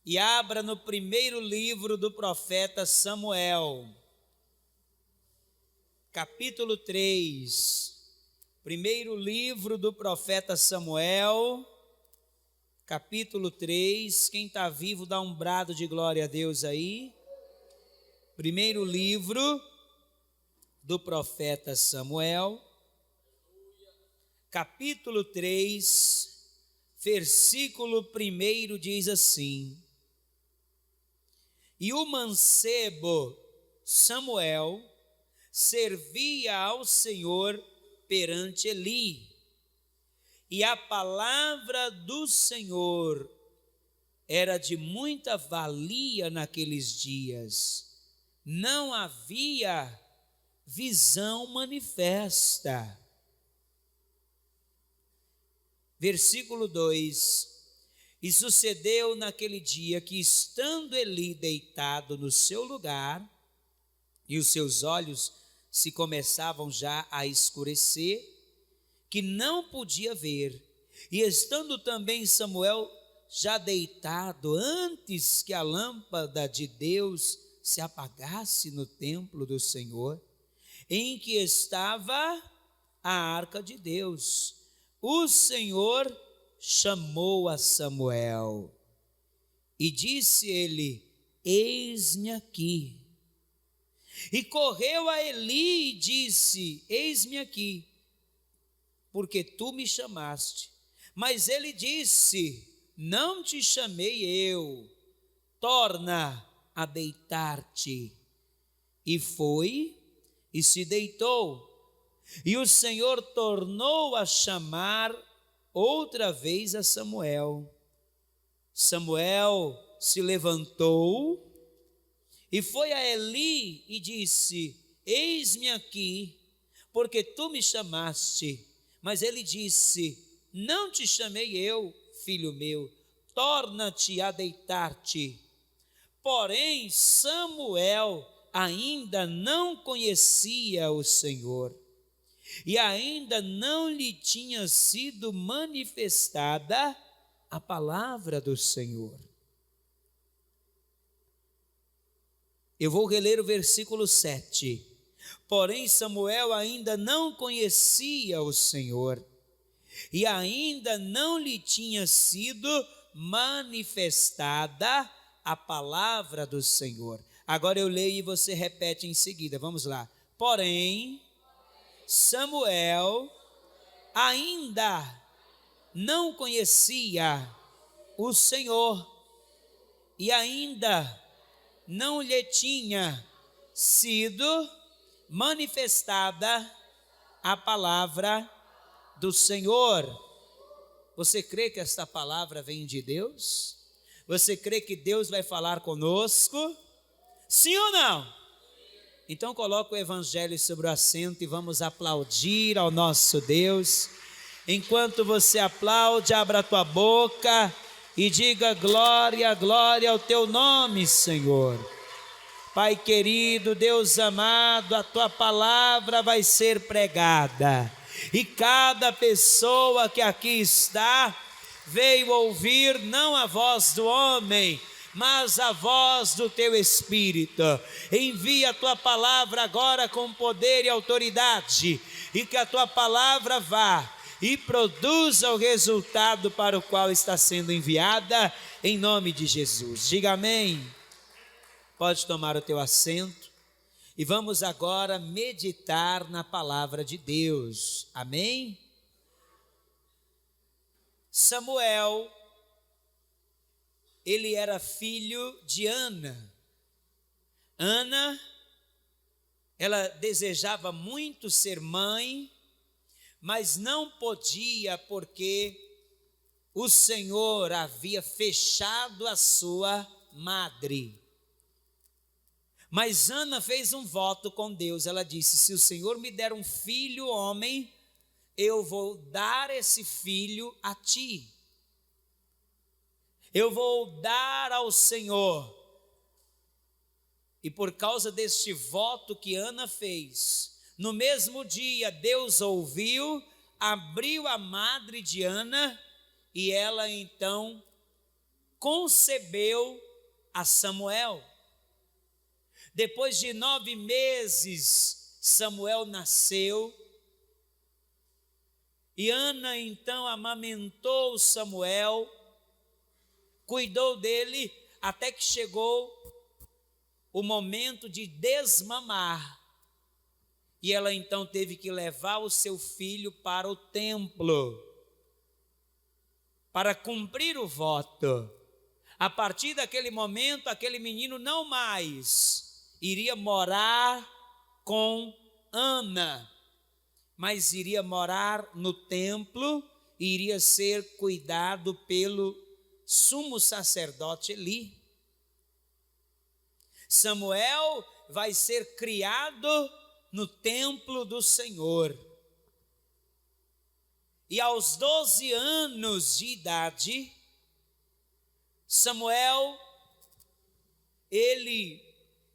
e abra no primeiro livro do profeta Samuel, capítulo 3. Primeiro livro do profeta Samuel, capítulo 3. Quem está vivo dá um brado de glória a Deus aí. Primeiro livro do profeta Samuel, capítulo 3, versículo 1 diz assim: E o mancebo Samuel servia ao Senhor perante Eli, e a palavra do Senhor era de muita valia naqueles dias, não havia visão manifesta. Versículo 2: E sucedeu naquele dia que, estando Eli deitado no seu lugar, e os seus olhos se começavam já a escurecer, que não podia ver, e estando também Samuel já deitado, antes que a lâmpada de Deus se apagasse no templo do Senhor, em que estava a arca de Deus, o Senhor chamou a Samuel, e disse ele: Eis-me aqui. E correu a Eli e disse: Eis-me aqui, porque tu me chamaste. Mas ele disse: Não te chamei eu, torna a deitar-te. E foi e se deitou. E o Senhor tornou a chamar outra vez a Samuel. Samuel se levantou e foi a Eli e disse: Eis-me aqui, porque tu me chamaste. Mas ele disse: Não te chamei eu, filho meu, torna-te a deitar-te. Porém, Samuel ainda não conhecia o Senhor, e ainda não lhe tinha sido manifestada a palavra do Senhor. Eu vou reler o versículo 7. Porém, Samuel ainda não conhecia o Senhor, e ainda não lhe tinha sido manifestada a palavra do Senhor. Agora eu leio e você repete em seguida, vamos lá. Porém, Samuel ainda não conhecia o Senhor, e ainda não lhe tinha sido manifestada a palavra do Senhor. Você crê que esta palavra vem de Deus? Você crê que Deus vai falar conosco? Sim ou não? Então coloca o evangelho sobre o assento e vamos aplaudir ao nosso Deus. Enquanto você aplaude, abra a tua boca e diga: glória, glória ao teu nome, Senhor. Pai querido, Deus amado, a tua palavra vai ser pregada, e cada pessoa que aqui está veio ouvir não a voz do homem, mas a voz do teu Espírito. Envia a tua palavra agora com poder e autoridade, e que a tua palavra vá e produza o resultado para o qual está sendo enviada, em nome de Jesus. Diga amém. Pode tomar o teu assento e vamos agora meditar na palavra de Deus. Amém? Samuel, ele era filho de Ana. Ana, ela desejava muito ser mãe, mas não podia porque o Senhor havia fechado a sua madre. Mas Ana fez um voto com Deus. Ela disse: se o Senhor me der um filho homem, eu vou dar esse filho a ti. Eu vou dar ao Senhor. E por causa deste voto que Ana fez, no mesmo dia Deus ouviu, abriu a madre de Ana, e ela então concebeu a Samuel. Depois de 9 meses, Samuel nasceu. E Ana então amamentou Samuel, cuidou dele até que chegou o momento de desmamar. E ela então teve que levar o seu filho para o templo, para cumprir o voto. A partir daquele momento, aquele menino não mais iria morar com Ana, mas iria morar no templo e iria ser cuidado pelo sumo sacerdote Eli. Samuel vai ser criado no templo do Senhor. E aos 12 anos de idade, Samuel, ele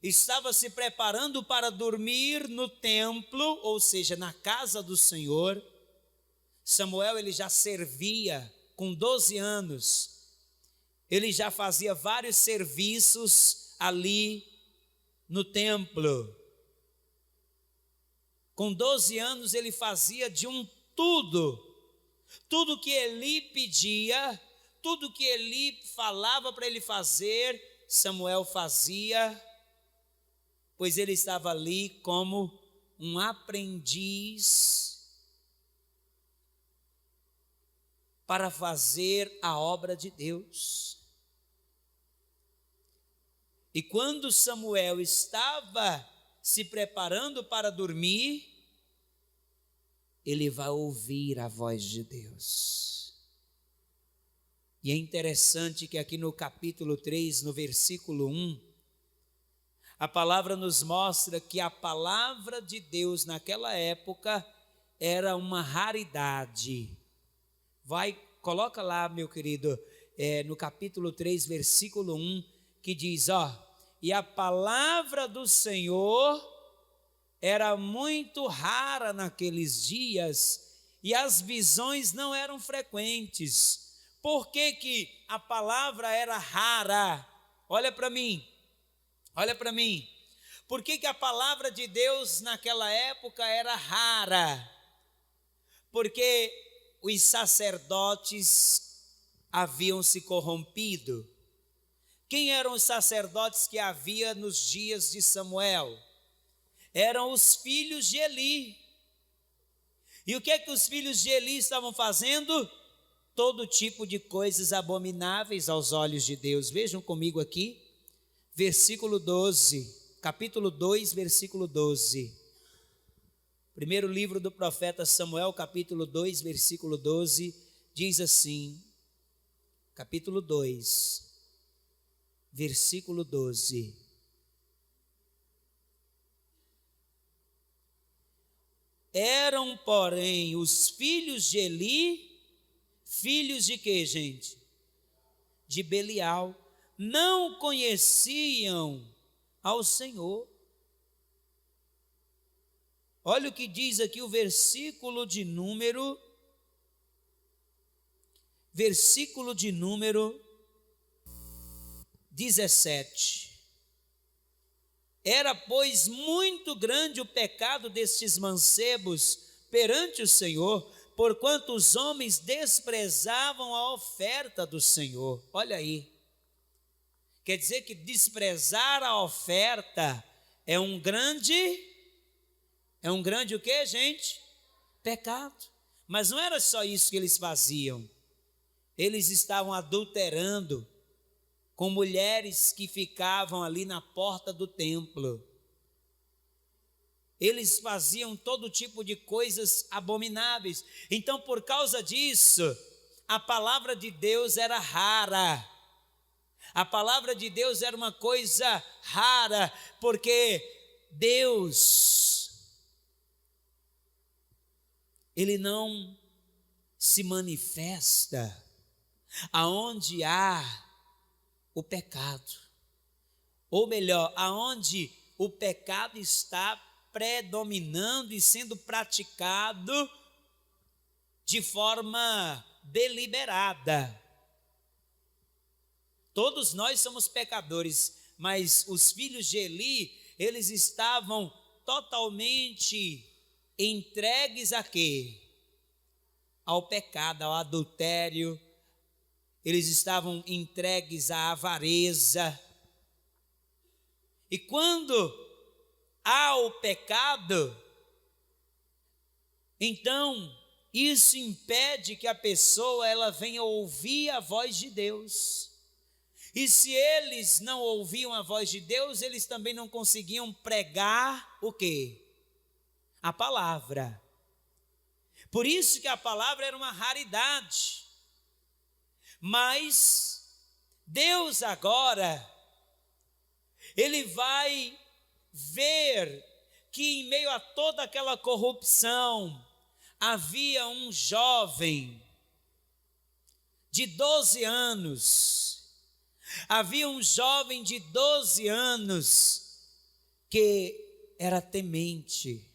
estava se preparando para dormir no templo, ou seja, na casa do Senhor. Samuel, ele já servia com 12 anos. Ele já fazia vários serviços ali no templo. Com 12 anos ele fazia de um tudo. Tudo que Eli pedia, tudo que Eli falava para ele fazer, Samuel fazia, pois ele estava ali como um aprendiz para fazer a obra de Deus. E quando Samuel estava se preparando para dormir, ele vai ouvir a voz de Deus. E é interessante que aqui no capítulo 3, no versículo 1, a palavra nos mostra que a palavra de Deus naquela época era uma raridade. Coloca lá, meu querido, no capítulo 3, versículo 1, que diz, e a palavra do Senhor era muito rara naqueles dias, e as visões não eram frequentes. Por que que a palavra era rara? Olha para mim. Por que que a palavra de Deus naquela época era rara? Porque os sacerdotes haviam se corrompido. Quem eram os sacerdotes que havia nos dias de Samuel? Eram os filhos de Eli. E o que é que os filhos de Eli estavam fazendo? Todo tipo de coisas abomináveis aos olhos de Deus. Vejam comigo aqui, versículo 12, capítulo 2, versículo 12. Primeiro livro do profeta Samuel, capítulo 2, versículo 12, diz assim, capítulo 2, versículo 12. Eram, porém, os filhos de Eli, filhos de quê, gente? De Belial, não conheciam ao Senhor. Olha o que diz aqui o versículo de número 17. Era, pois, muito grande o pecado destes mancebos perante o Senhor, porquanto os homens desprezavam a oferta do Senhor. Olha aí. Quer dizer que desprezar a oferta é um grande o quê, gente? Pecado. Mas não era só isso que eles faziam. Eles estavam adulterando com mulheres que ficavam ali na porta do templo. Eles faziam todo tipo de coisas abomináveis. Então, por causa disso, a palavra de Deus era rara. A palavra de Deus era uma coisa rara, porque Deus, Ele não se manifesta aonde há o pecado, ou melhor, aonde o pecado está predominando e sendo praticado de forma deliberada. Todos nós somos pecadores, mas os filhos de Eli, eles estavam totalmente entregues a quê? Ao pecado, ao adultério. Eles estavam entregues à avareza. E quando há o pecado, então isso impede que a pessoa ela venha ouvir a voz de Deus. E se eles não ouviam a voz de Deus, eles também não conseguiam pregar o quê? A palavra. Por isso que a palavra era uma raridade. Mas Deus agora, Ele vai ver que em meio a toda aquela corrupção, havia um jovem de 12 anos, que era temente,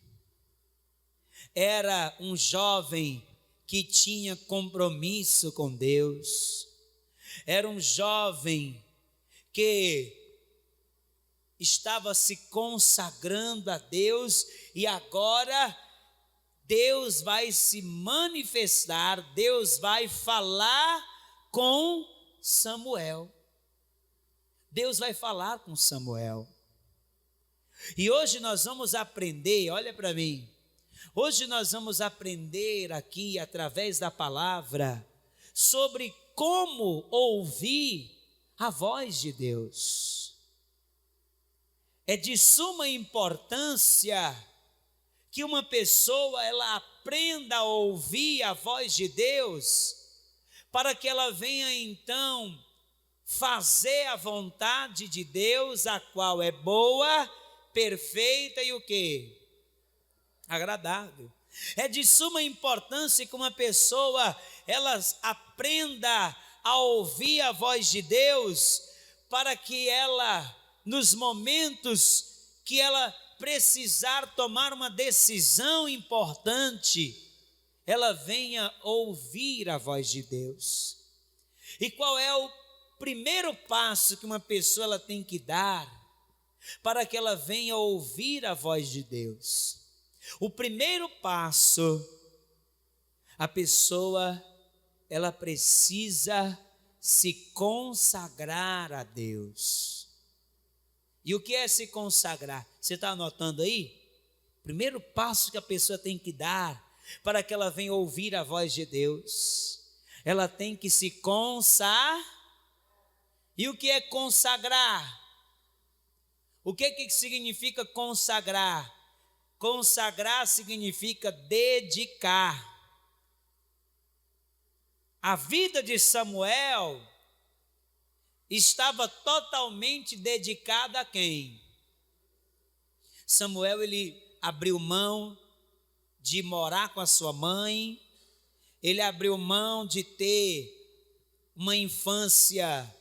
era um jovem que tinha compromisso com Deus, era um jovem que estava se consagrando a Deus, e agora Deus vai se manifestar, Deus vai falar com Samuel. Deus vai falar com Samuel. E hoje nós vamos aprender, olha para mim, hoje nós vamos aprender aqui através da palavra sobre como ouvir a voz de Deus. É de suma importância que uma pessoa ela aprenda a ouvir a voz de Deus, para que ela venha então fazer a vontade de Deus, a qual é boa, perfeita e o quê? Agradável. É de suma importância que uma pessoa ela aprenda a ouvir a voz de Deus, para que ela, nos momentos que ela precisar tomar uma decisão importante, ela venha ouvir a voz de Deus. E qual é o primeiro passo que uma pessoa ela tem que dar para que ela venha ouvir a voz de Deus? O primeiro passo, a pessoa ela precisa se consagrar a Deus. E o que é se consagrar? Você está anotando aí? Primeiro passo que a pessoa tem que dar para que ela venha ouvir a voz de Deus, ela tem que se consagrar. E o que é consagrar? O que significa consagrar? Consagrar significa dedicar. A vida de Samuel estava totalmente dedicada a quem? Samuel, ele abriu mão de morar com a sua mãe, ele abriu mão de ter uma infância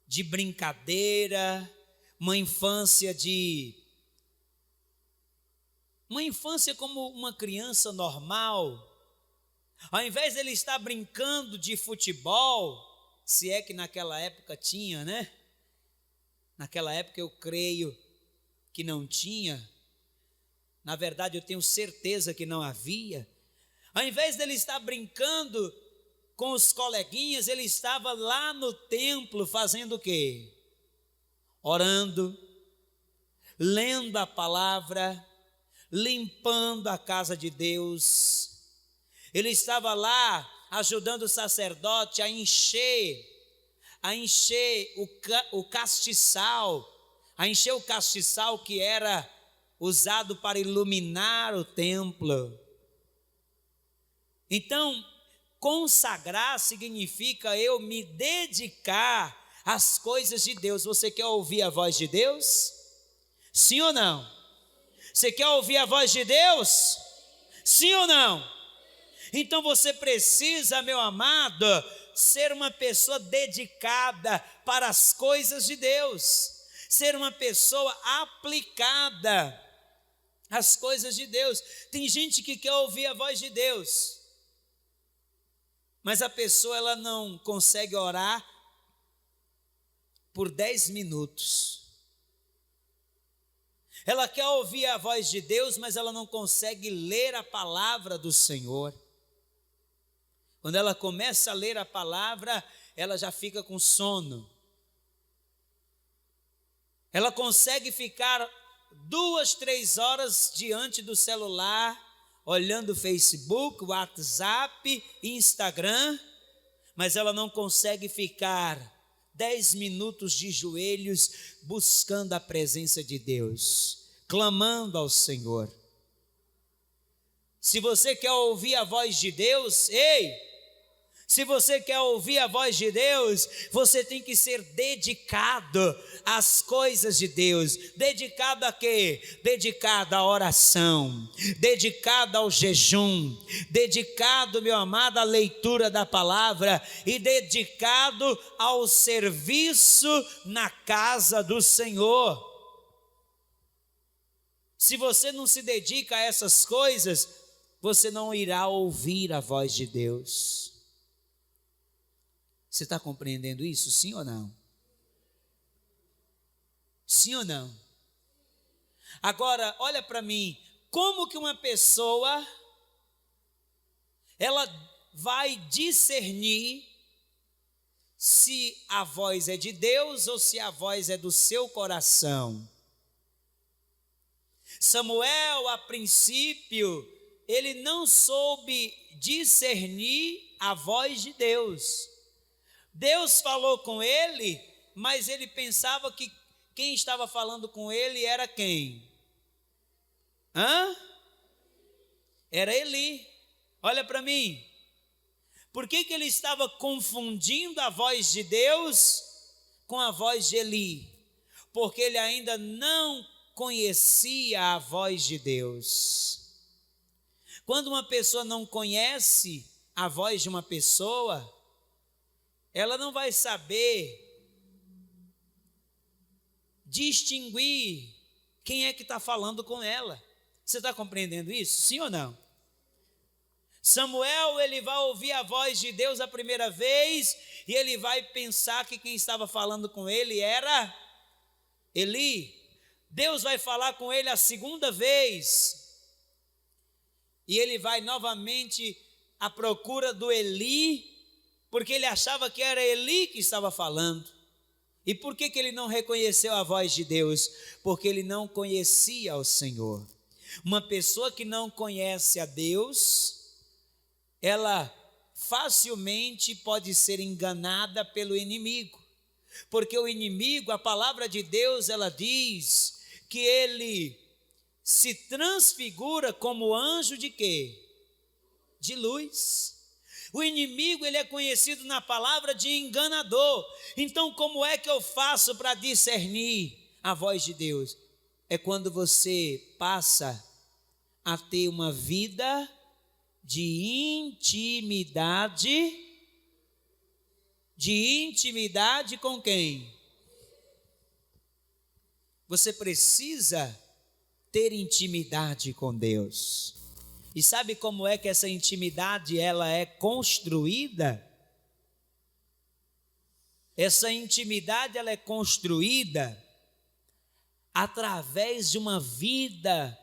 de brincadeira, uma infância como uma criança normal. Ao invés de ele estar brincando de futebol, se é que naquela época tinha, né? Naquela época eu creio que não tinha. Na verdade eu tenho certeza que não havia. Ao invés dele estar brincando com os coleguinhas, ele estava lá no templo fazendo o quê? Orando, lendo a palavra, limpando a casa de Deus. Ele estava lá ajudando o sacerdote a encher o castiçal, que era usado para iluminar o templo. Então, consagrar significa eu me dedicar às coisas de Deus. Você quer ouvir a voz de Deus? Sim ou não? Você quer ouvir a voz de Deus? Sim ou não? Então você precisa, meu amado, ser uma pessoa dedicada para as coisas de Deus, ser uma pessoa aplicada às coisas de Deus. Tem gente que quer ouvir a voz de Deus, mas a pessoa ela não consegue orar por 10 minutos. Ela quer ouvir a voz de Deus, mas ela não consegue ler a palavra do Senhor. Quando ela começa a ler a palavra, ela já fica com sono. Ela consegue ficar 2, 3 horas diante do celular, olhando o Facebook, WhatsApp, Instagram, mas ela não consegue ficar 10 minutos de joelhos buscando a presença de Deus, clamando ao Senhor. Se você quer ouvir a voz de Deus, se você quer ouvir a voz de Deus, você tem que ser dedicado às coisas de Deus. Dedicado a quê? Dedicado à oração, dedicado ao jejum, dedicado, meu amado, à leitura da palavra e dedicado ao serviço na casa do Senhor. Se você não se dedica a essas coisas, você não irá ouvir a voz de Deus. Você está compreendendo isso? Sim ou não? Sim ou não? Agora, olha para mim, como que uma pessoa, ela vai discernir se a voz é de Deus ou se a voz é do seu coração? Samuel, a princípio, ele não soube discernir a voz de Deus. Deus falou com ele, mas ele pensava que quem estava falando com ele era quem? Era Eli. Olha para mim. Por que ele estava confundindo a voz de Deus com a voz de Eli? Porque ele ainda não conhecia a voz de Deus. Quando uma pessoa não conhece a voz de uma pessoa, ela não vai saber distinguir quem é que está falando com ela. Você está compreendendo isso? Sim ou não? Samuel, ele vai ouvir a voz de Deus a primeira vez e ele vai pensar que quem estava falando com ele era Eli. Deus vai falar com ele a segunda vez e ele vai novamente à procura do Eli, porque ele achava que era Eli que estava falando. E por que ele não reconheceu a voz de Deus? Porque ele não conhecia o Senhor. Uma pessoa que não conhece a Deus, ela facilmente pode ser enganada pelo inimigo. Porque o inimigo, a palavra de Deus, ela diz que ele se transfigura como anjo de quê? De luz. O inimigo, ele é conhecido na palavra de enganador. Então, como é que eu faço para discernir a voz de Deus? É quando você passa a ter uma vida de intimidade. De intimidade com quem? Você precisa ter intimidade com Deus. E sabe como é que essa intimidade ela é construída? Essa intimidade ela é construída através de uma vida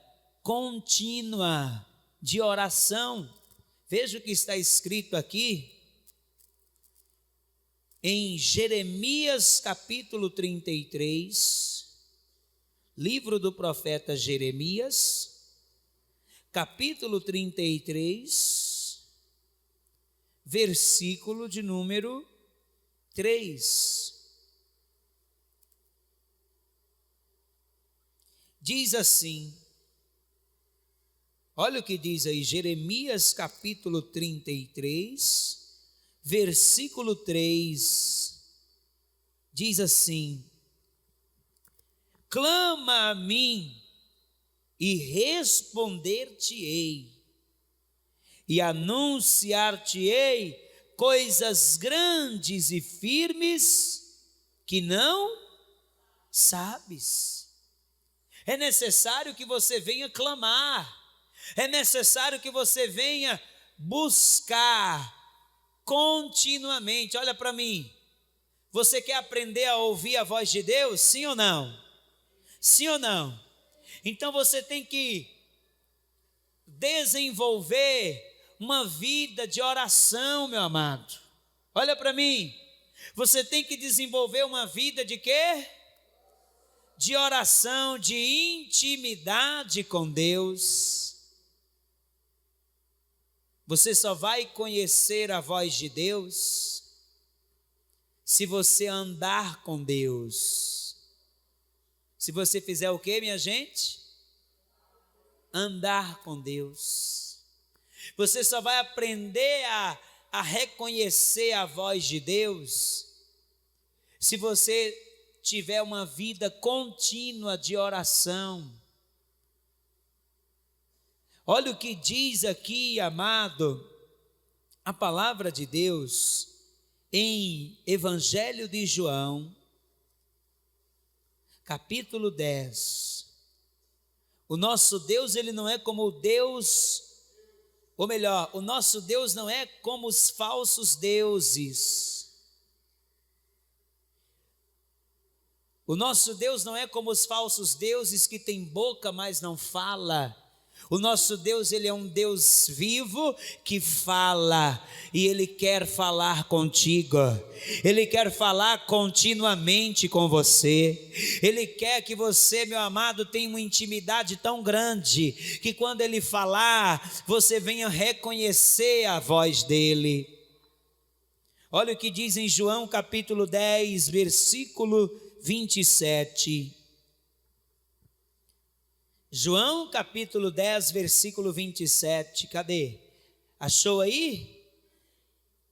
contínua de oração. Veja o que está escrito aqui em Jeremias capítulo 33, livro do profeta Jeremias, capítulo 33, versículo de número 3. Diz assim, olha o que diz aí, Jeremias capítulo 33, versículo 3, diz assim: clama a mim e responder-te-ei, e anunciar-te-ei coisas grandes e firmes que não sabes. É necessário que você venha clamar, é necessário que você venha buscar continuamente. Olha para mim, Você quer aprender a ouvir a voz de Deus? Sim ou não? Sim ou não? Então você tem que desenvolver uma vida de oração, meu amado. Olha para mim. Você tem que desenvolver uma vida de quê? De oração, de intimidade com Deus. Você só vai conhecer a voz de Deus se você andar com Deus. Se você fizer o quê, minha gente? Andar com Deus. Você só vai aprender a reconhecer a voz de Deus se você tiver uma vida contínua de oração. Olha o que diz aqui, amado, a palavra de Deus em Evangelho de João, capítulo 10. O nosso Deus, ele não é como o Deus, ou melhor, o nosso Deus não é como os falsos deuses. O nosso Deus não é como os falsos deuses que têm boca, mas não fala. O nosso Deus, ele é um Deus vivo que fala, e Ele quer falar contigo, Ele quer falar continuamente com você, Ele quer que você, meu amado, tenha uma intimidade tão grande, que quando Ele falar, você venha reconhecer a voz dEle. Olha o que diz em João capítulo 10, versículo 27. João capítulo 10, versículo 27, cadê? Achou aí?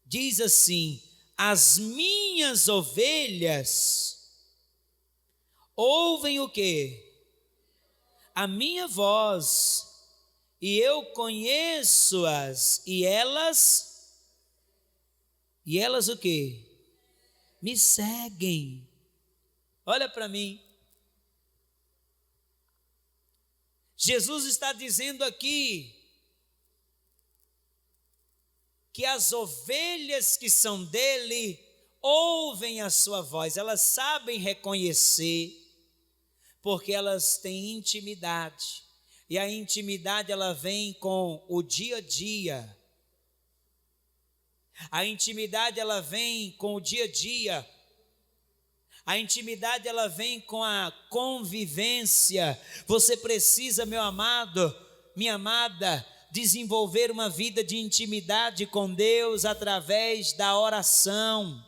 Diz assim: as minhas ovelhas ouvem o quê? A minha voz, e eu conheço-as, e elas o quê? Me seguem. Olha para mim. Jesus está dizendo aqui que as ovelhas que são dele ouvem a sua voz, elas sabem reconhecer, porque elas têm intimidade, e a intimidade ela vem com o dia a dia, a intimidade ela vem com o dia a dia. A intimidade ela vem com a convivência. Você precisa, meu amado, minha amada, desenvolver uma vida de intimidade com Deus através da oração.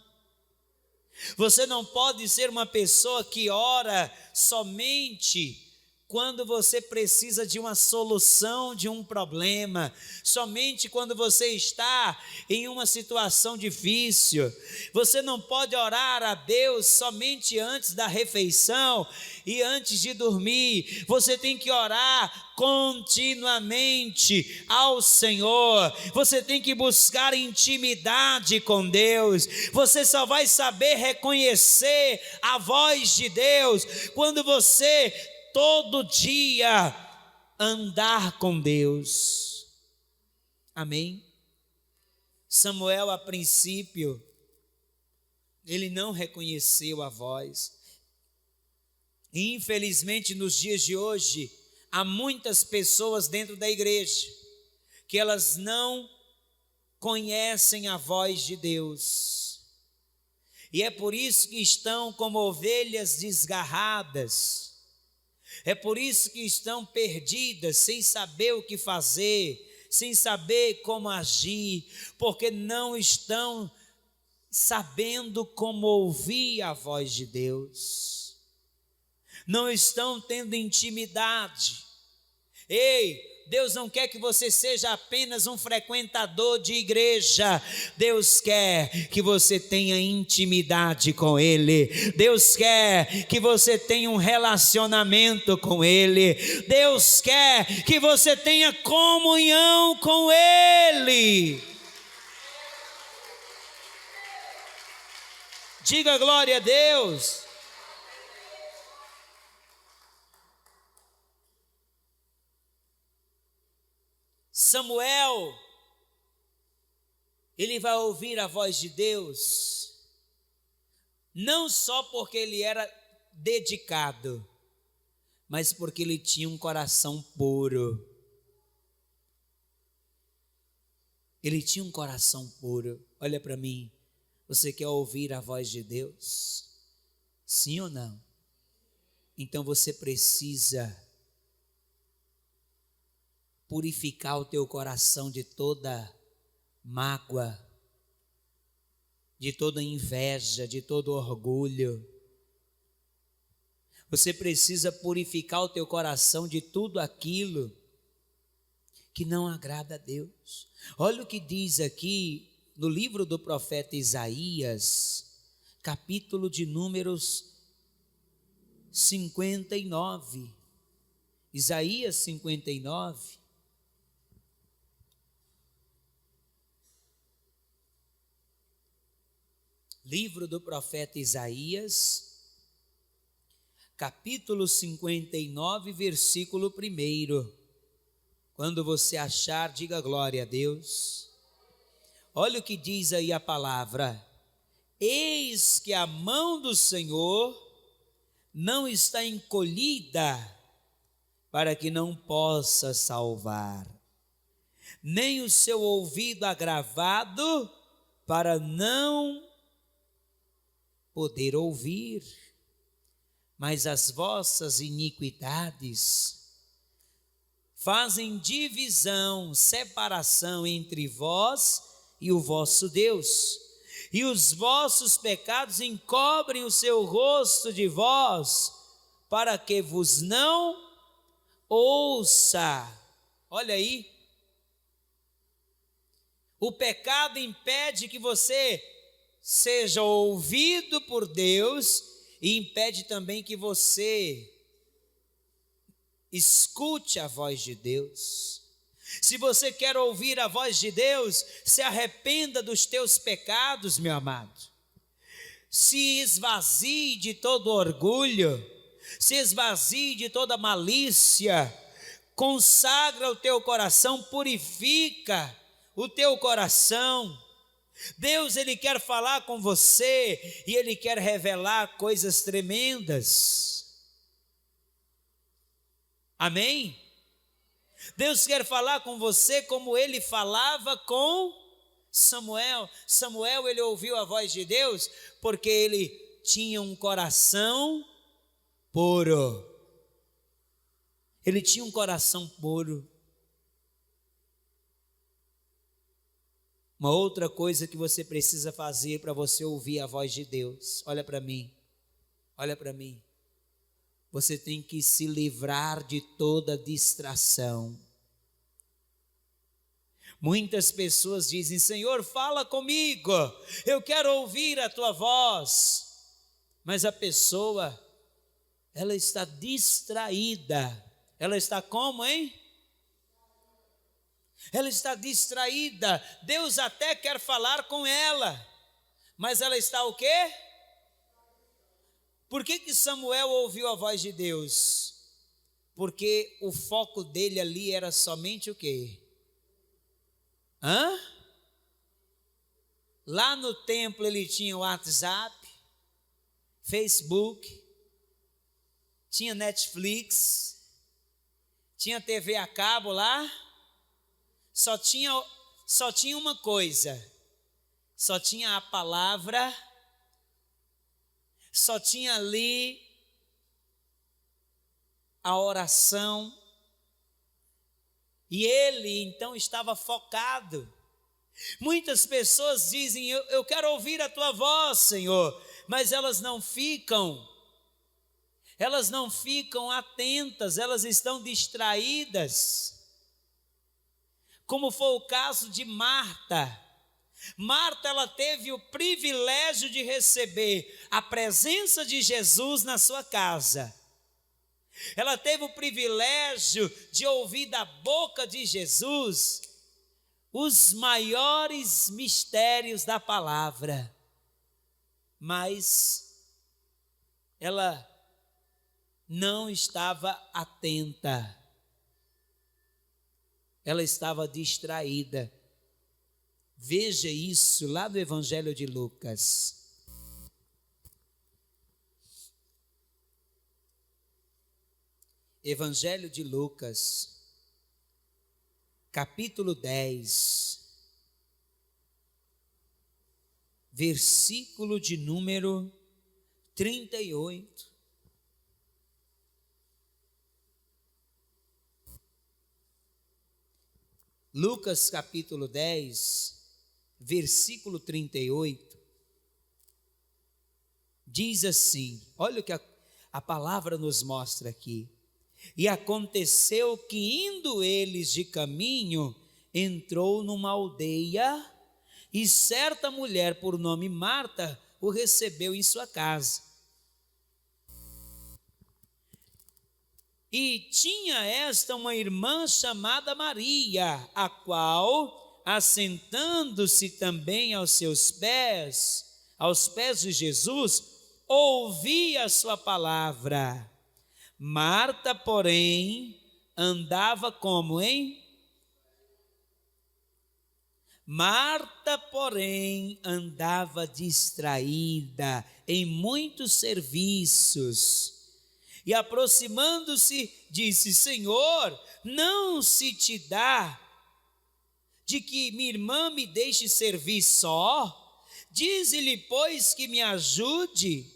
Você não pode ser uma pessoa que ora somente quando você precisa de uma solução de um problema, somente quando você está em uma situação difícil. Você não pode orar a Deus somente antes da refeição e antes de dormir. Você tem que orar continuamente ao Senhor. Você tem que buscar intimidade com Deus. Você só vai saber reconhecer a voz de Deus quando você todo dia andar com Deus. Amém? Samuel, a princípio, ele não reconheceu a voz. E infelizmente nos dias de hoje, há muitas pessoas dentro da igreja que elas não conhecem a voz de Deus. E é por isso que estão como ovelhas desgarradas. É por isso que estão perdidas, sem saber o que fazer, sem saber como agir, porque não estão sabendo como ouvir a voz de Deus, não estão tendo intimidade. Ei, Deus não quer que você seja apenas um frequentador de igreja. Deus quer que você tenha intimidade com Ele. Deus quer que você tenha um relacionamento com Ele. Deus quer que você tenha comunhão com Ele. Diga glória a Deus. Samuel, ele vai ouvir a voz de Deus não só porque ele era dedicado, mas porque ele tinha um coração puro. Ele tinha um coração puro. Olha para mim, você quer ouvir a voz de Deus? Sim ou não? Então você precisa purificar o teu coração de toda mágoa, de toda inveja, de todo orgulho. Você precisa purificar o teu coração de tudo aquilo que não agrada a Deus. Olha o que diz aqui no livro do profeta Isaías, capítulo de números 59. Isaías 59. Livro do profeta Isaías, capítulo 59, versículo 1. Quando você achar, diga glória a Deus. Olha o que diz aí a palavra: eis que a mão do Senhor não está encolhida para que não possa salvar, nem o seu ouvido agravado para não poder ouvir, mas as vossas iniquidades fazem divisão, separação entre vós e o vosso Deus, e os vossos pecados encobrem o seu rosto de vós, para que vos não ouça. Olha aí, o pecado impede que você seja ouvido por Deus e impede também que você escute a voz de Deus. Se você quer ouvir a voz de Deus, se arrependa dos teus pecados, meu amado. Se esvazie de todo orgulho, se esvazie de toda malícia, consagra o teu coração, purifica o teu coração. Deus, Ele quer falar com você e Ele quer revelar coisas tremendas. Amém? Deus quer falar com você como Ele falava com Samuel. Samuel, ele ouviu a voz de Deus porque ele tinha um coração puro. Ele tinha um coração puro. Uma outra coisa que você precisa fazer para você ouvir a voz de Deus, olha para mim, olha para mim. Você tem que se livrar de toda distração. Muitas pessoas dizem: Senhor, fala comigo, eu quero ouvir a tua voz. Mas a pessoa, ela está distraída. Ela está como, hein? Ela está distraída. Deus até quer falar com ela, mas ela está o quê? Por que Samuel ouviu a voz de Deus? Porque o foco dele ali era somente o quê? Lá no templo ele tinha o WhatsApp, Facebook, tinha Netflix, tinha TV a cabo lá. Só tinha uma coisa, só tinha a palavra, só tinha ali a oração, e ele então estava focado. Muitas pessoas dizem: eu quero ouvir a tua voz, Senhor, mas elas não ficam atentas, elas estão distraídas. Como foi o caso de Marta. Marta, ela teve o privilégio de receber a presença de Jesus na sua casa. Ela teve o privilégio de ouvir da boca de Jesus os maiores mistérios da palavra. Mas ela não estava atenta. Ela estava distraída. Veja isso lá no Evangelho de Lucas. Evangelho de Lucas, capítulo 10, versículo de número 38. Lucas capítulo 10, versículo 38, diz assim, olha o que a palavra nos mostra aqui. E aconteceu que, indo eles de caminho, entrou numa aldeia, e certa mulher por nome Marta o recebeu em sua casa. E tinha esta uma irmã chamada Maria, a qual, assentando-se também aos pés de Jesus, ouvia a sua palavra. Marta, porém, andava como, hein? Marta, porém, andava distraída em muitos serviços. E aproximando-se, disse: Senhor, não se te dá de que minha irmã me deixe servir só? Dize-lhe, pois, que me ajude.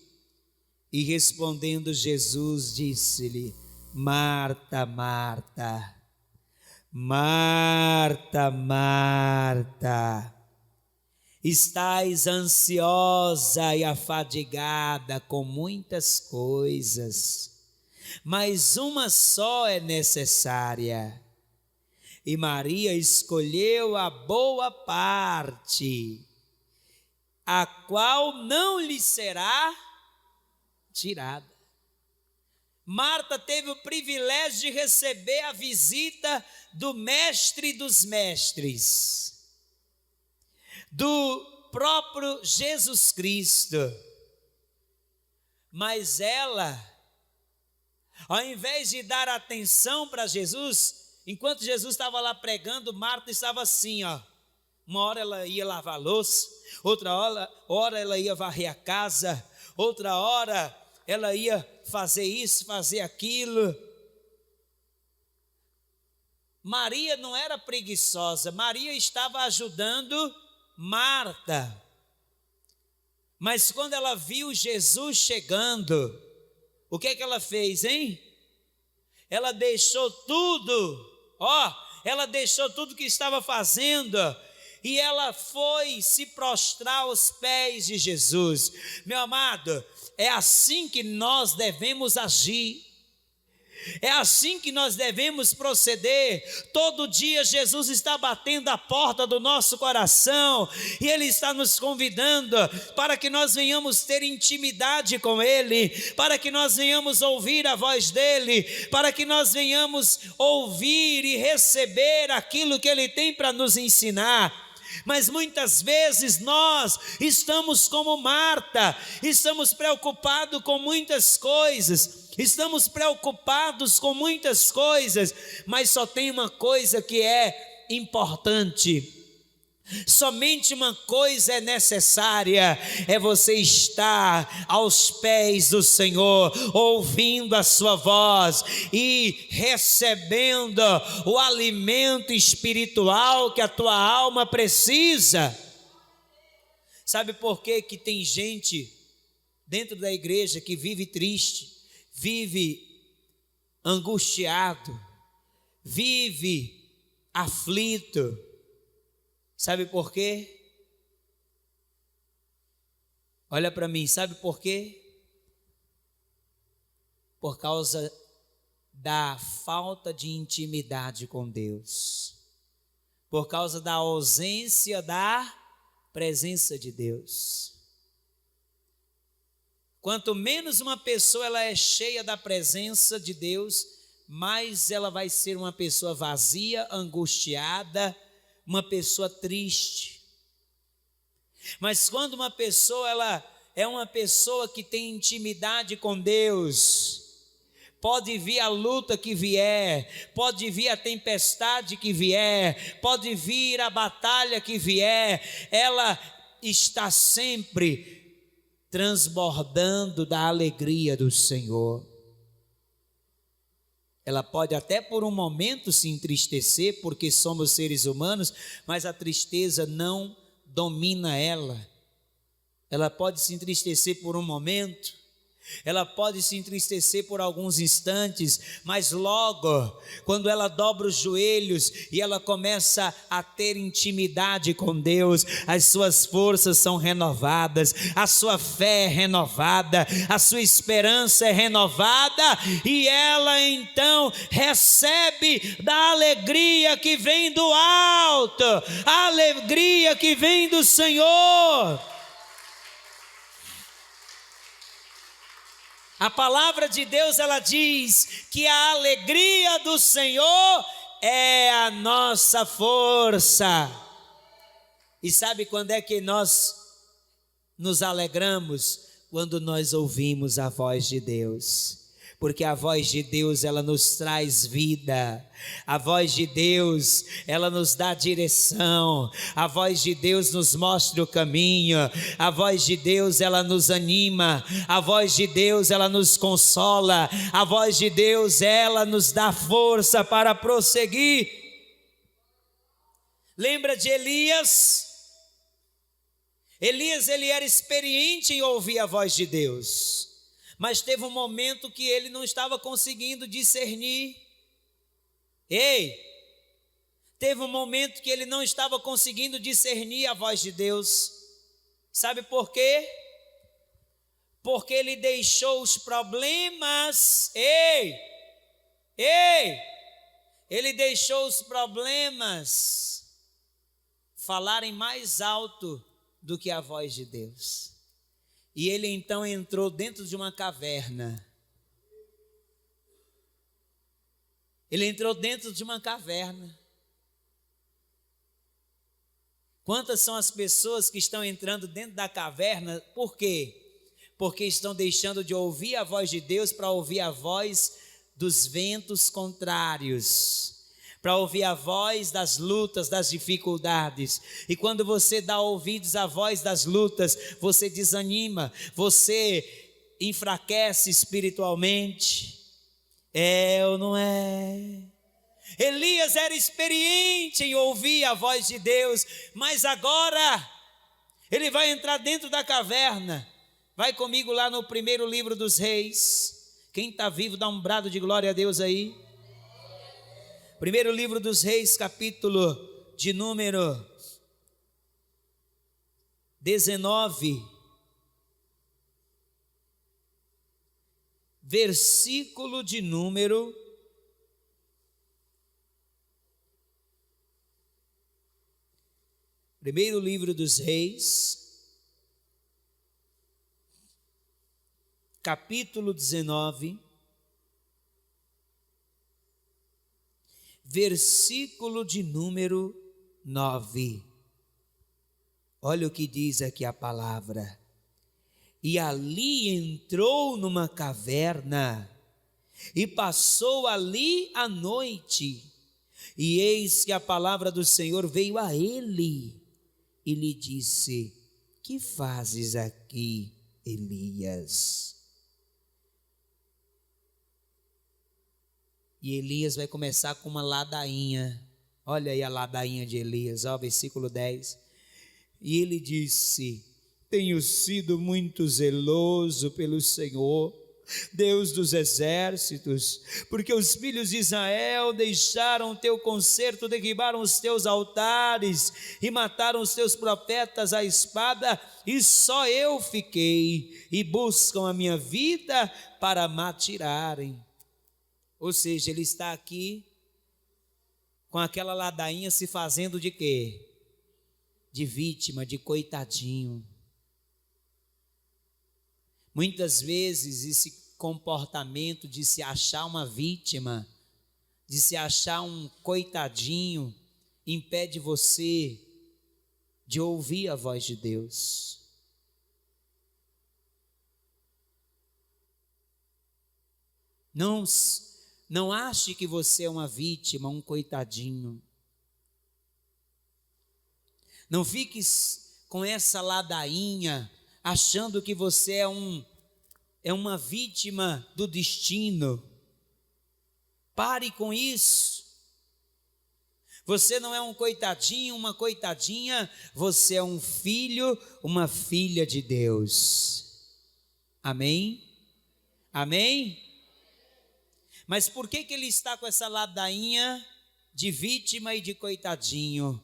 E respondendo Jesus, disse-lhe: Marta, Marta, Marta, Marta, estais ansiosa e afadigada com muitas coisas, mas uma só é necessária. E Maria escolheu a boa parte, a qual não lhe será tirada. Marta teve o privilégio de receber a visita do mestre dos mestres, do próprio Jesus Cristo. Mas ela, ao invés de dar atenção para Jesus, enquanto Jesus estava lá pregando, Marta estava assim, ó. Uma hora ela ia lavar a louça, outra hora ela ia varrer a casa, outra hora ela ia fazer isso, fazer aquilo. Maria não era preguiçosa, Maria estava ajudando Marta. Mas quando ela viu Jesus chegando, o que ela fez, hein? Ela deixou tudo, ela deixou tudo que estava fazendo, e ela foi se prostrar aos pés de Jesus. Meu amado, é assim que nós devemos agir, é assim que nós devemos proceder. Todo dia Jesus está batendo a porta do nosso coração, e Ele está nos convidando para que nós venhamos ter intimidade com Ele, para que nós venhamos ouvir a voz dEle, para que nós venhamos ouvir e receber aquilo que Ele tem para nos ensinar. Mas muitas vezes nós estamos como Marta, estamos preocupados com muitas coisas, mas só tem uma coisa que é importante. Somente uma coisa é necessária, é você estar aos pés do Senhor, ouvindo a sua voz e recebendo o alimento espiritual que a tua alma precisa. Sabe por que tem gente dentro da igreja que vive triste, vive angustiado, vive aflito? Sabe por quê? Olha para mim, sabe por quê? Por causa da falta de intimidade com Deus, por causa da ausência da presença de Deus. Quanto menos uma pessoa ela é cheia da presença de Deus, mais ela vai ser uma pessoa vazia, angustiada, uma pessoa triste. Mas quando uma pessoa ela é uma pessoa que tem intimidade com Deus, pode vir a luta que vier, pode vir a tempestade que vier, pode vir a batalha que vier, ela está sempre transbordando da alegria do Senhor. Ela pode até por um momento se entristecer, porque somos seres humanos, mas a tristeza não domina ela. Ela pode se entristecer por um momento, ela pode se entristecer por alguns instantes, mas logo, quando ela dobra os joelhos e ela começa a ter intimidade com Deus, as suas forças são renovadas, a sua fé é renovada, a sua esperança é renovada, e ela então recebe da alegria que vem do alto, a alegria que vem do Senhor. A palavra de Deus, ela diz que a alegria do Senhor é a nossa força. E sabe quando é que nós nos alegramos? Quando nós ouvimos a voz de Deus. Porque a voz de Deus, ela nos traz vida. A voz de Deus, ela nos dá direção. A voz de Deus nos mostra o caminho. A voz de Deus, ela nos anima. A voz de Deus, ela nos consola. A voz de Deus, ela nos dá força para prosseguir. Lembra de Elias? Elias, ele era experiente em ouvir a voz de Deus. Mas teve um momento que ele não estava conseguindo discernir. Teve um momento que ele não estava conseguindo discernir a voz de Deus. Sabe por quê? Porque ele deixou os problemas. Ele deixou os problemas falarem mais alto do que a voz de Deus. E ele então entrou dentro de uma caverna. Ele entrou dentro de uma caverna. Quantas são as pessoas que estão entrando dentro da caverna? Por quê? Porque estão deixando de ouvir a voz de Deus para ouvir a voz dos ventos contrários, para ouvir a voz das lutas, das dificuldades. E quando você dá ouvidos à voz das lutas, você desanima, você enfraquece espiritualmente. É ou não é? Elias era experiente em ouvir a voz de Deus, mas agora ele vai entrar dentro da caverna. Vai comigo lá no primeiro livro dos Reis. Quem está vivo dá um brado de glória a Deus aí. Primeiro livro dos Reis, capítulo de número 19, versículo de número 1º livro dos Reis, capítulo 19, versículo de número 9. Olha o que diz aqui a palavra. E ali entrou numa caverna e passou ali a noite. E eis que a palavra do Senhor veio a ele e lhe disse: que fazes aqui, Elias? E Elias vai começar com uma ladainha. Olha aí a ladainha de Elias, ó, versículo 10. E ele disse: tenho sido muito zeloso pelo Senhor, Deus dos exércitos, porque os filhos de Israel deixaram o teu concerto, derribaram os teus altares e mataram os teus profetas à espada, e só eu fiquei, e buscam a minha vida para me atirarem. Ou seja, ele está aqui com aquela ladainha se fazendo de quê? De vítima, de coitadinho. Muitas vezes esse comportamento de se achar uma vítima, de se achar um coitadinho, impede você de ouvir a voz de Deus. Não ache que você é uma vítima, um coitadinho. Não fique com essa ladainha, achando que você é uma vítima do destino. Pare com isso. Você não é um coitadinho, uma coitadinha, você é um filho, uma filha de Deus. Amém? Amém? Mas por que ele está com essa ladainha de vítima e de coitadinho?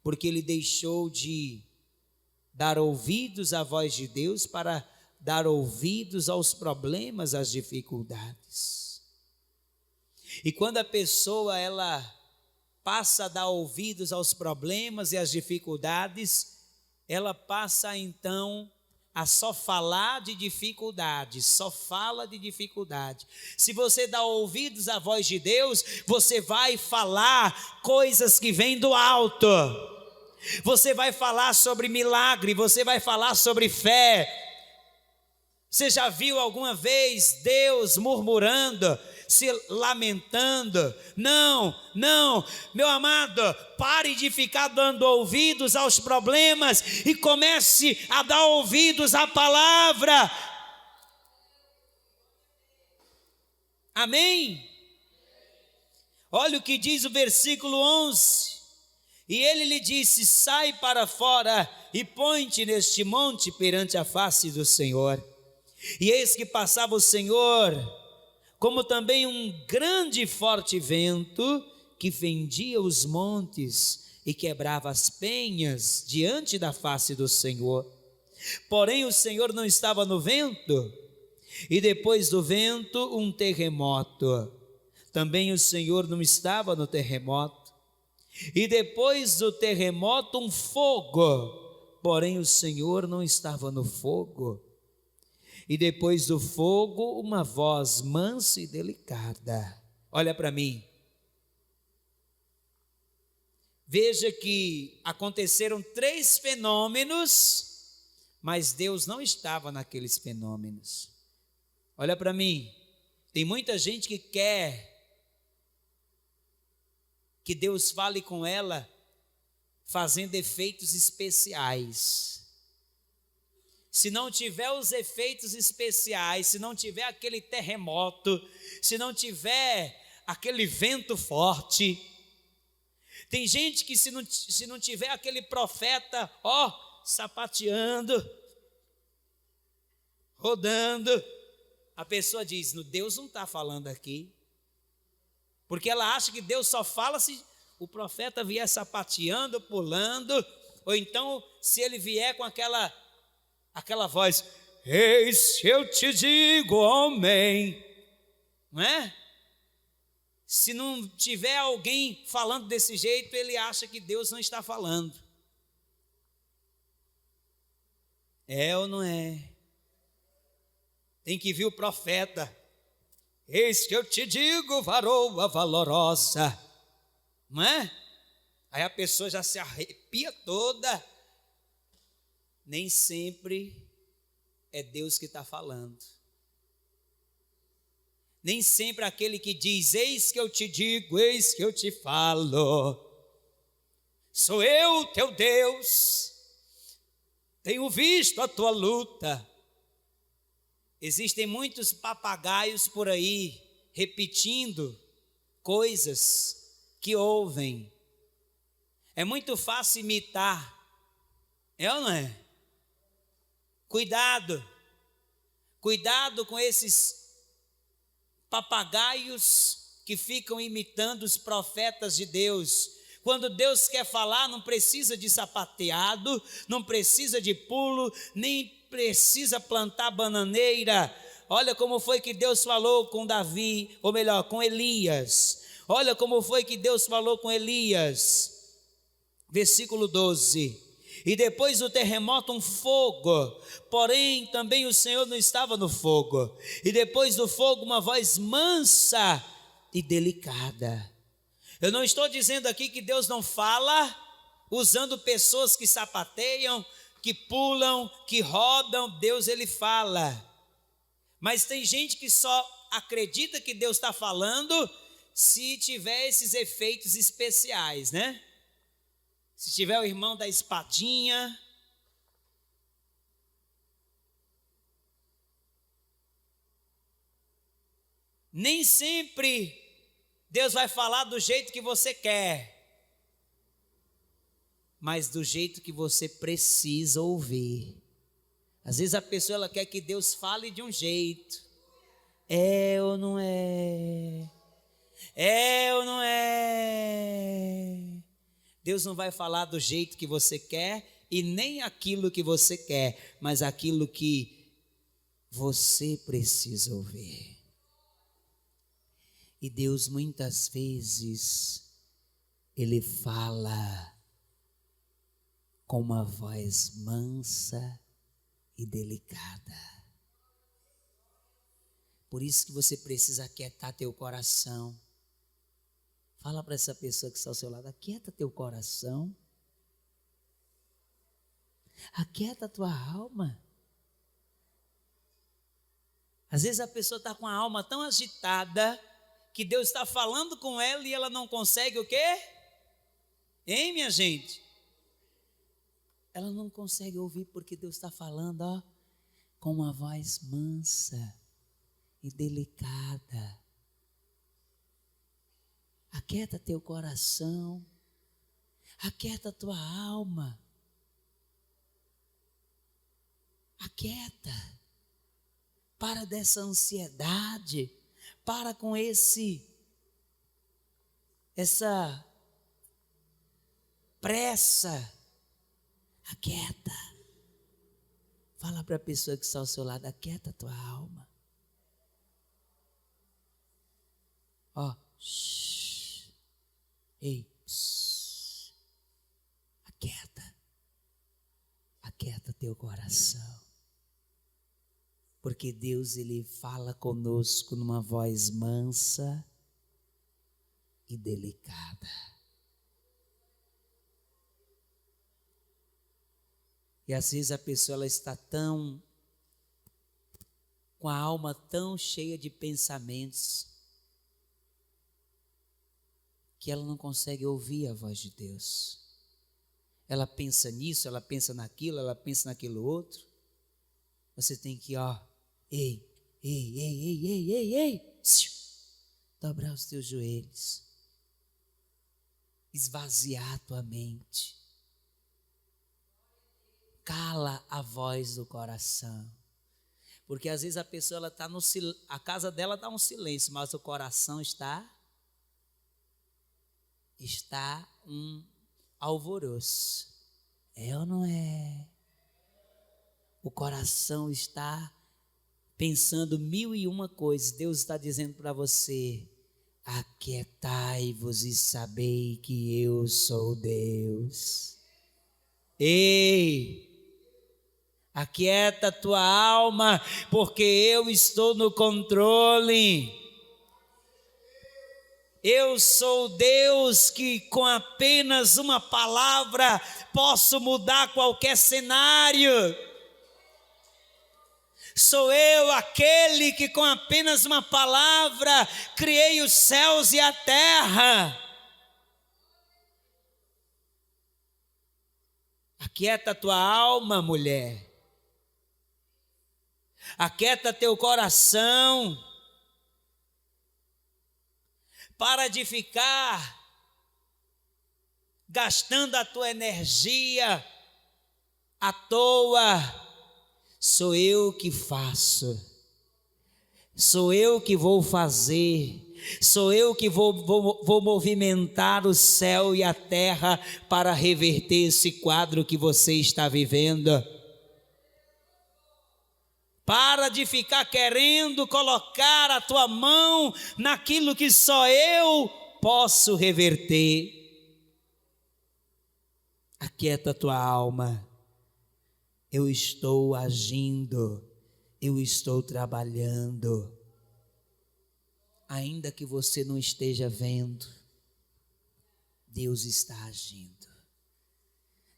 Porque ele deixou de dar ouvidos à voz de Deus para dar ouvidos aos problemas, às dificuldades. E quando a pessoa ela passa a dar ouvidos aos problemas e às dificuldades, ela passa então a só falar de dificuldade, só fala de dificuldade. Se você dá ouvidos à voz de Deus, você vai falar coisas que vêm do alto. Você vai falar sobre milagre, você vai falar sobre fé. Você já viu alguma vez Deus murmurando, se lamentando? Não, meu amado, pare de ficar dando ouvidos aos problemas e comece a dar ouvidos à palavra. Amém? Olha o que diz o versículo 11. E ele lhe disse: sai para fora e põe-te neste monte perante a face do Senhor. E eis que passava o Senhor, como também um grande e forte vento, que fendia os montes e quebrava as penhas diante da face do Senhor. Porém o Senhor não estava no vento, e depois do vento um terremoto. Também o Senhor não estava no terremoto, e depois do terremoto um fogo. Porém o Senhor não estava no fogo. E depois do fogo, uma voz mansa e delicada. Olha para mim. Veja que aconteceram 3 fenômenos, mas Deus não estava naqueles fenômenos. Olha para mim. Tem muita gente que quer que Deus fale com ela fazendo efeitos especiais. Se não tiver os efeitos especiais, se não tiver aquele terremoto, se não tiver aquele vento forte, tem gente que se não tiver aquele profeta, sapateando, rodando, a pessoa diz: Deus não está falando aqui, porque ela acha que Deus só fala se o profeta vier sapateando, pulando, ou então se ele vier com aquela voz: eis que eu te digo, homem, não é? Se não tiver alguém falando desse jeito, ele acha que Deus não está falando. É ou não é? Tem que vir o profeta: eis que eu te digo, varoa valorosa, não é? Aí a pessoa já se arrepia toda. Nem sempre é Deus que está falando. Nem sempre aquele que diz: eis que eu te digo, eis que eu te falo, sou eu teu Deus, tenho visto a tua luta. Existem muitos papagaios por aí repetindo coisas que ouvem. É muito fácil imitar, é ou não é? Cuidado com esses papagaios que ficam imitando os profetas de Deus. Quando Deus quer falar, não precisa de sapateado, não precisa de pulo, nem precisa plantar bananeira. Olha como foi que Deus falou com Davi, ou melhor, com Elias. Olha como foi que Deus falou com Elias. Versículo 12. E depois do terremoto um fogo, porém também o Senhor não estava no fogo. E depois do fogo uma voz mansa e delicada. Eu não estou dizendo aqui que Deus não fala usando pessoas que sapateiam, que pulam, que rodam. Deus, ele fala. Mas tem gente que só acredita que Deus está falando se tiver esses efeitos especiais, né? Se tiver o irmão da espadinha, nem sempre Deus vai falar do jeito que você quer, mas do jeito que você precisa ouvir. Às vezes a pessoa ela quer que Deus fale de um jeito. É ou não é? É ou não é? Deus não vai falar do jeito que você quer e nem aquilo que você quer, mas aquilo que você precisa ouvir. E Deus muitas vezes, Ele fala com uma voz mansa e delicada. Por isso que você precisa aquietar teu coração. Fala para essa pessoa que está ao seu lado, aquieta teu coração. Aquieta tua alma. Às vezes a pessoa está com a alma tão agitada que Deus está falando com ela e ela não consegue o quê? Hein, minha gente? Ela não consegue ouvir porque Deus está falando, ó, com uma voz mansa e delicada. Aquieta teu coração, aquieta tua alma, aquieta, para dessa ansiedade, para com essa pressa, aquieta. Fala para a pessoa que está ao seu lado, aquieta tua alma. Ó, shh. Ei, shh. Aquieta teu coração. Porque Deus, Ele fala conosco numa voz mansa e delicada. E às vezes a pessoa ela está com a alma tão cheia de pensamentos, que ela não consegue ouvir a voz de Deus. Ela pensa nisso, ela pensa naquilo, ela pensa naquilo outro. Você tem que, ó, ei, dobrar os teus joelhos, esvaziar a tua mente, cala a voz do coração, porque às vezes a pessoa ela está a casa dela está um silêncio, mas o coração está um alvoroço. É ou não é? O coração está pensando 1001 coisas. Deus está dizendo para você: aquietai-vos e sabei que eu sou Deus. Ei! Aquieta tua alma, porque eu estou no controle. Eu sou Deus que com apenas uma palavra posso mudar qualquer cenário. Sou eu aquele que com apenas uma palavra criei os céus e a terra. Aquieta tua alma, mulher. Aquieta teu coração. Para de ficar gastando a tua energia à toa. Sou eu que faço, sou eu que vou fazer, sou eu que vou movimentar o céu e a terra para reverter esse quadro que você está vivendo. Para de ficar querendo colocar a tua mão naquilo que só eu posso reverter. Aquieta a tua alma. Eu estou agindo, eu estou trabalhando. Ainda que você não esteja vendo, Deus está agindo.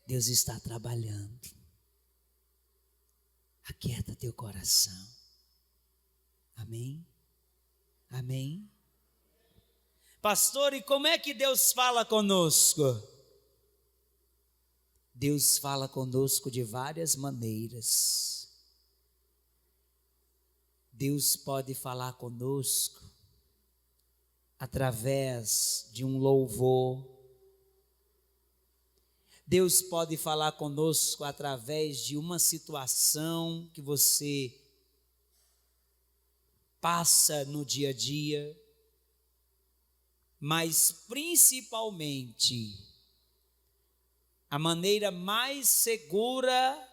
Deus está trabalhando. Aquieta teu coração. Amém? Amém? Pastor, e como é que Deus fala conosco? Deus fala conosco de várias maneiras. Deus pode falar conosco através de um louvor. Deus pode falar conosco através de uma situação que você passa no dia a dia, mas principalmente a maneira mais segura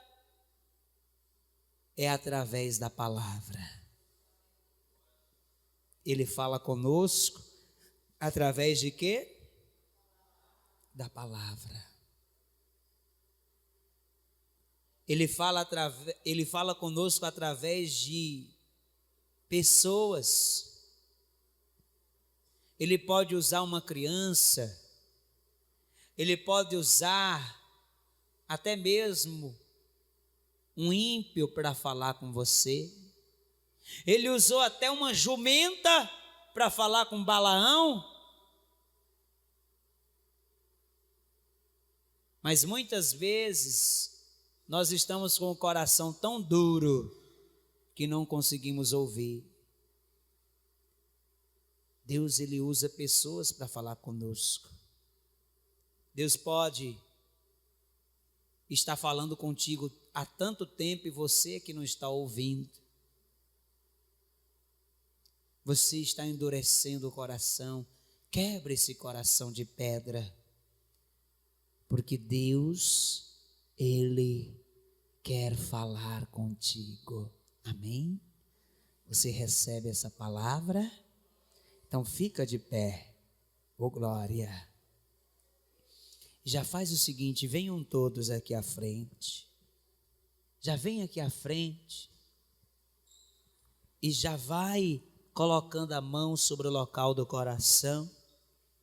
é através da palavra. Ele fala conosco através de quê? Da palavra. Ele fala conosco através de pessoas. Ele pode usar uma criança, ele pode usar até mesmo um ímpio para falar com você. Ele usou até uma jumenta para falar com Balaão. Mas muitas vezes nós estamos com o coração tão duro que não conseguimos ouvir. Deus, ele usa pessoas para falar conosco. Deus pode estar falando contigo há tanto tempo e você que não está ouvindo. Você está endurecendo o coração. Quebra esse coração de pedra. Porque Deus, ele quer falar contigo. Amém? Você recebe essa palavra? Então fica de pé. Oh, glória. Já faz o seguinte, venham todos aqui à frente. Já vem aqui à frente. E já vai colocando a mão sobre o local do coração.